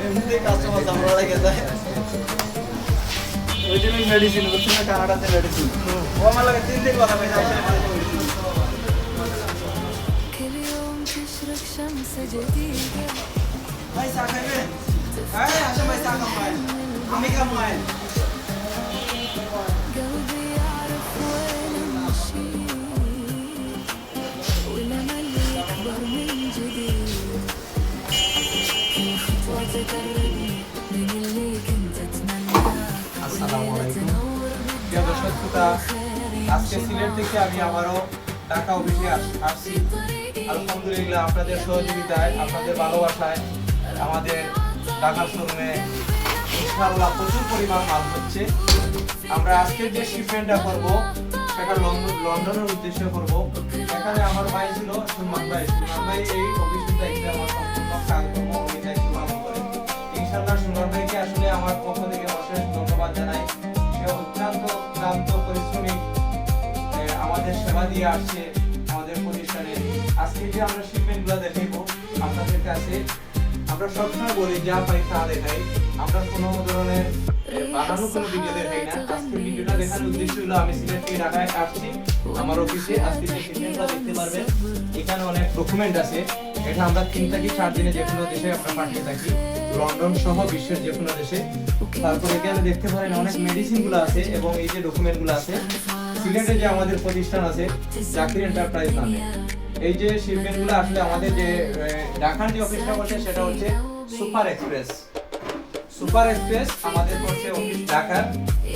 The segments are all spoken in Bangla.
এমনিতেই কাস্টমার ঝামেলা লেগে যায়। ওই জন্য মেডিসিন বলছি না, কানাডাতে মেডিসিন ও আমার লাগে 3 দিন কথা পাইছে আইসা মেডিসিন। ভাই চা খাইবেন? হ্যাঁ আসে ভাই চা খাবেন, আমি খাবেন। আসসালামু আলাইকুম প্রিয় দর্শক শ্রোতা, আজকে সিলেট থেকে আমি আবারও ঢাকা অফিসে আসছি। আলহামদুলিল্লাহ আপনাদের সহযোগিতায়, আপনাদের ভালোবাসায় আমাদের ঢাকা শোরুমে ইনশাআল্লাহ প্রচুর পরিমাণ মাল হচ্ছে। আমরা আজকে যে শিপমেন্টটা করব সেটা লন্ডনের উদ্দেশ্যে করব। এখানে আমার ভাই ছিল সুমন ভাই এই অফিসের দায়িত্বে আমার সম্পূর্ণ কাজকর্ম ওই দায়িত্ব পালন করে। ইনশাআল্লাহ সুমন ভাইকে আসলে আমার পক্ষ থেকে অশেষ ধন্যবাদ জানাই। সে অত্যন্ত ক্লান্ত পরিশ্রমী আমাদের সেবা দিয়ে আসছে আমাদের প্রতিষ্ঠানে। আজকে যে আমরা শিপমেন্টগুলো দেখাবো আপনাদের কাছে, আমরা সবসময় বলি যা পাই তা দেখাই, আমরা কোনো ধরনের বানানো কোনো ভিডিও দেখাই না। আজকে ভিডিওটা দেখানোর উদ্দেশ্য হলো আমি সিলেট থেকে ঢাকায় আসছি আমার অফিসে। আজকে যে শিপমেন্টটা দেখতে পারবেন এখানে অনেক ডকুমেন্ট আছে। এটা আমরা 3 থেকে 4 দিনে যে কোনো দেশে আমরা পাঠিয়ে থাকি, লন্ডন সহ বিশ্বের যে কোনো দেশে। তারপর এখানে দেখতে পারেন অনেক মেডিসিনগুলো আছে এবং এই যে ডকুমেন্টগুলো আছে। সিলেটে যে আমাদের প্রতিষ্ঠান আছে জাকির এন্টারপ্রাইজ নামে, এই যে শিপমেন্টগুলো আসলে আমাদের যে ঢাকার যে অফিসটা বলছে সেটা হচ্ছে সুপার এক্সপ্রেস আমাদের করছে অফিস ঢাকার।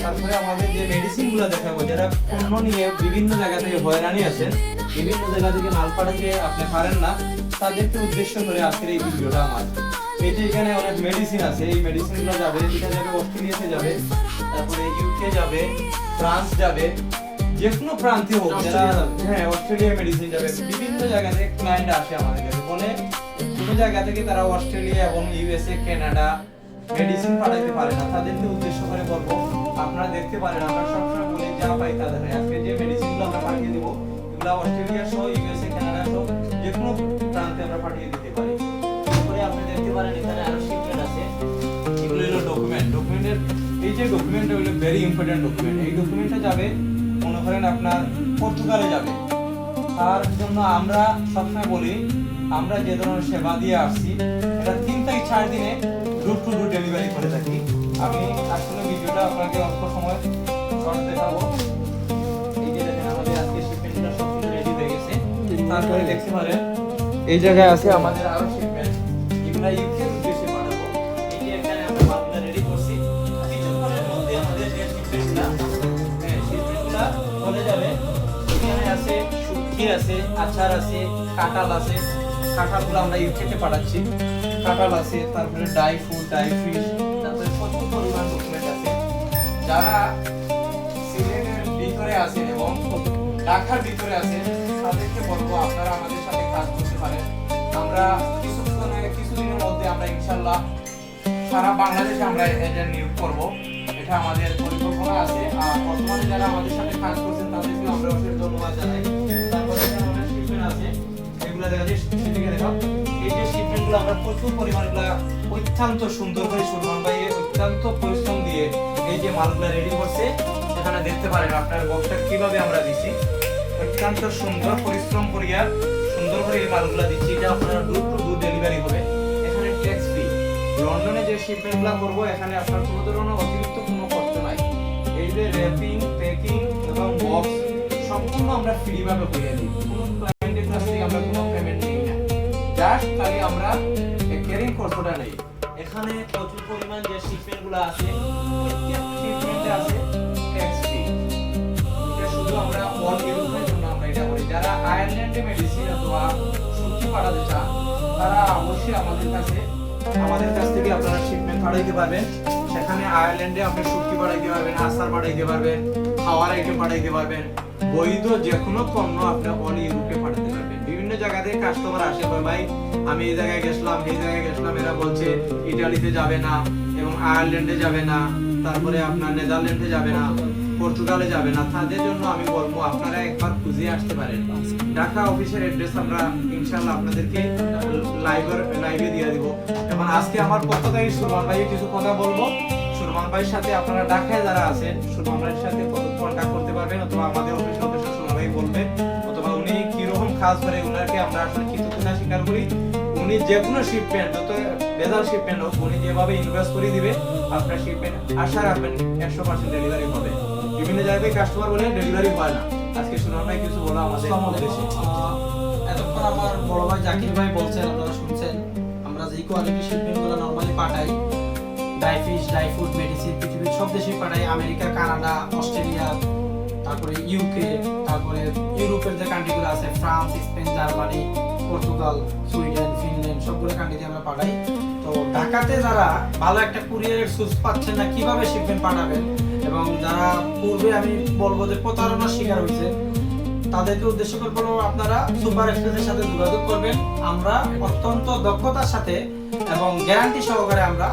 তারপরে আমাদের যে মেডিসিনগুলো দেখাবো, যারা পণ্য নিয়ে বিভিন্ন জায়গা থেকে হয়রানি আছেন, বিভিন্ন জায়গা থেকে মাল পাঠাতে আপনি পারেন না, তাদেরকে উদ্দেশ্য করে আজকের এই ভিডিওটা আমার। এই যে এখানে অনেক মেডিসিন আছে, এই মেডিসিনগুলো যাবে, এটা যাবে অস্ট্রেলিয়াতে যাবে, তারপরে ইউকে যাবে, ফ্রান্স যাবে, যে কোনো প্রান্তে হোক, যারা হ্যাঁ অস্ট্রেলিয়া মেডিসিন যাবে। বিভিন্ন জায়গা থেকে ক্লায়েন্ট আসে আমাদের কাছে, বলে কোনো জায়গা থেকে তারা অস্ট্রেলিয়া এবং ইউএসএ কানাডা মেডিসিন পাঠাইতে পারে না, তাদেরকে উদ্দেশ্য করে বলবো আপনারা দেখতে পারেন। আমরা সবসময় বলি যা পাই তা দেখাই। আজকে যে মেডিসিনগুলো আমরা পাঠিয়ে দিব এগুলো অস্ট্রেলিয়া সহ ইউএসএ কানাডা সহ যে কোনো প্রান্তে আমরা পাঠিয়ে দিতে পারি। তারপরে আপনি দেখতে পারেন এখানে আরো শিপমেন্ট আছে। এগুলো হলো ডকুমেন্টের এই যে ডকুমেন্টটা হলো ভেরি ইম্পর্টেন্ট ডকুমেন্ট। এই ডকুমেন্টটা যাবে মনে করেন আপনার পর্তুগালে যাবে। তার জন্য আমরা সবসময় বলি আমরা যে ধরনের সেবা দিয়ে আসছি এটা 3 থেকে 4 দিনে ডোর টু ডোর ডেলিভারি করে থাকি। আমি আসলে ভিডিওটা আপনাকে অল্প সময় শর্ট দেখাবো। এই যে দেখেন আমাদের আজকে শিপমেন্টটা সব কিছু রেডি হয়ে গেছে। তারপরে দেখতে পারেন এই জায়গায় আছে আমাদের আরো শিপমেন্ট, এগুলা ইউকে এর উদ্দেশ্যে পাঠাবো। এই যে এখানে আমরা মালগুলো রেডি করছি, কিছুক্ষণের মধ্যে আমাদের যে শিপমেন্টটা চলে যাবে। এখানে আছে শুটকি আছে, আচার আছে, কাঁঠাল আছে। কাঁঠালগুলো আমরা ইউকেতে পাঠাচ্ছি। কাঁঠাল আছে, তারপরে ড্রাই ফ্রুট, ড্রাই ফিশ, তারপরে প্রচুর পরিমাণ ডকুমেন্ট আছে। যারা সিলেটের ভিতরে আছেন এবং ঢাকার ভিতরে আছেন তাদেরকে বলবো আপনারা আমাদের সাথে কাজ করতে পারেন। আমরা কিছুদিনের মধ্যে আমরা ইনশাআল্লাহ সারা বাংলাদেশে আমরা এজেন্ট নিয়োগ করব, এটা আমাদের পরিকল্পনা আছে। আর বর্তমানে যারা আমাদের সাথে কাজ করছেন তাদেরকে আমরা অশেষ ধন্যবাদ জানাই। তারপরে আমাদের শিপমেন্ট আছে, এগুলো দেখা যায় সেদিকে দেখো। এই যে শিপমেন্টগুলো আমরা প্রচুর পরিমাণগুলো অত্যন্ত সুন্দর করে সুরমান ভাই অত্যন্ত পরিশ্রম দিয়ে এই যে মালগুলো রেডি করছে। সেখানে দেখতে পারেন আপনার বক্সটা কিভাবে আমরা দিচ্ছি, অত্যন্ত সুন্দর পরিশ্রম করিয়া সুন্দর করে এই মালগুলো দিচ্ছি। এটা আপনারা ডোর টু ডোর ডেলিভারি হবে। এখানে ট্যাক্স ফ্রি। লন্ডনে যে শিপমেন্টগুলো করবো এখানে আপনার কোনো ধরনের অতিরিক্ত কোনো খরচ নাই। এই যে র্যাপিং, প্যাকিং এবং বক্স সম্পূর্ণ আমরা ফ্রি ভাবে করে দিই। কোনো ক্লায়েন্টের কাছ থেকে আমরা কোনো পেমেন্ট নিই না, জাস্ট খালি আমরা ক্যারিং খরচটা নেই। এখানে প্রচুর পরিমাণ যে শিপমেন্টগুলো আছে প্রত্যেক শিপমেন্টে আছে ট্যাক্স ফ্রি। এটা শুধু আমরা অল ইউরোপের জন্য আমরা এটা করি। যারা আয়ারল্যান্ডে মেডিসিন অথবা সবজি পাঠাতে চান তারা অবশ্যই আমাদের কাছ থেকে আপনারা শিপমেন্ট পাঠাইতে পারবেন। সেখানে আয়ারল্যান্ডে আপনি শুটকি পাঠাইতে পারবেন, আচার পাঠাইতে পারবেন, খাওয়ার আইটেম পাঠাইতে পারবেন, বৈধ যে কোনো পণ্য আপনি অল ইউরোপে পাঠাতে পারবেন। বিভিন্ন জায়গা থেকে কাস্টমার আসে, ভাই আমি এই জায়গায় গেছিলাম, এরা বলছে ইতালিতে যাবে না এবং আয়ারল্যান্ডে যাবে না, তারপরে আপনার নেদারল্যান্ডে যাবে না, পর্তুগালে যাবে না। তাদের জন্য আমি বলবো আপনারা একবার খুঁজে আসতে পারেন। ঢাকা অফিসের অ্যাড্রেস আমরা ইনশাআল্লাহ আপনাদেরকে লাইভে দিয়ে দিব এবং আজকে আমার পক্ষ থেকে সুরমান ভাই কিছু কথা বলবো। সুরমান ভাইয়ের সাথে আপনারা ঢাকায় যারা আছেন সুরমান ভাইয়ের সাথে কন্ট্যাক্ট করতে পারবেন, অথবা আমাদের অফিসে সুরমান ভাই বলবে, অথবা উনি কিরকম কাজ করে ওনাকে আমরা আসলে কৃতজ্ঞতা স্বীকার করি। উনি যে কোনো শিপমেন্ট, যত ভেজাল শিপমেন্ট হোক, উনি যেভাবে ইনভেস্ট করে দিবে আপনার শিপমেন্ট আশা রাখবেন 100% ডেলিভারি হবে। বিভিন্ন জায়গায় কাস্টমার বলে ডেলিভারি হয় না। আজকে সুরমান ভাই কিছু বলা আমাদের উদ্দেশ্যে। এতক্ষণ আমার বড় ভাই জাকির ভাই বলছেন, আপনারা শুনছেন, আমরা যে কোয়ালিটি শিপমেন্টগুলো নরমালি পাঠাই, dry fish, dry food, medicine, পৃথিবীর সব দেশেই পাঠাই, আমেরিকা, কানাডা, অস্ট্রেলিয়া, তারপরে ইউকে, তারপরে ইউরোপের যে কান্ট্রিগুলো আছে, France, Spain, Germany, Portugal, Sweden, Finland, সবগুলো কান্ট্রিতে আমরা পাঠাই। তো ঢাকাতে যারা ভালো একটা কুরিয়ারের সোর্স পাচ্ছেন না, কিভাবে শিপমেন্ট পাঠাবেন, এবং যারা পূর্বে আমি বলবো যে প্রতারণার শিকার হয়েছে, তাদেরকে উদ্দেশ্য করে বলবো আপনারা সুপার এক্সপ্রেসের সাথে যোগাযোগ করবেন। আমরা অত্যন্ত দক্ষতার সাথে এবং গ্যারান্টি সহকারে আমরা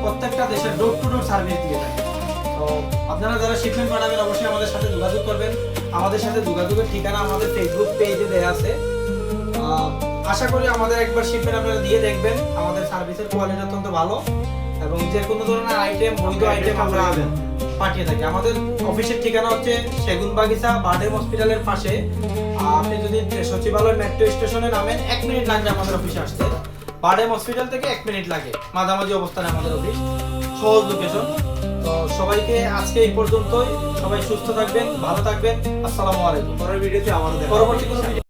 প্রত্যেকটা দেশের ডোর টু ডোর সার্ভিস দিয়ে থাকি। তো আপনারা যারা শিপমেন্ট পাঠাবেন অবশ্যই আমাদের সাথে যোগাযোগ করবেন। আমাদের সাথে যোগাযোগের ঠিকানা আমাদের ফেসবুক পেজে দেওয়া আছে। আশা করি আমাদের একবার শিপমেন্ট আপনারা দিয়ে দেখবেন। আমাদের সার্ভিসের কোয়ালিটি অত্যন্ত ভালো এবং যে কোনো ধরনের আইটেম, বৈধ আইটেম আমরা পাঠিয়ে থাকি। আমাদের অফিসের ঠিকানা হচ্ছে সেগুনবাগিচা বারডেম হসপিটালের পাশে। আপনি যদি সচিবালয় মেট্রো স্টেশনে নামেন 1 মিনিট লাগবে আমাদের অফিসে আসতে। বারডেম হসপিটাল থেকে 1 মিনিট লাগে, মাঝামাঝি অবস্থানে আমাদের অফিস, সহজ লোকেশন। তো সবাইকে আজকে এই পর্যন্তই। সবাই সুস্থ থাকবেন, ভালো থাকবেন। আসসালামু আলাইকুম। পরের ভিডিওতে আবারও দেখা হবে। পরবর্তী কোনো ভিডিও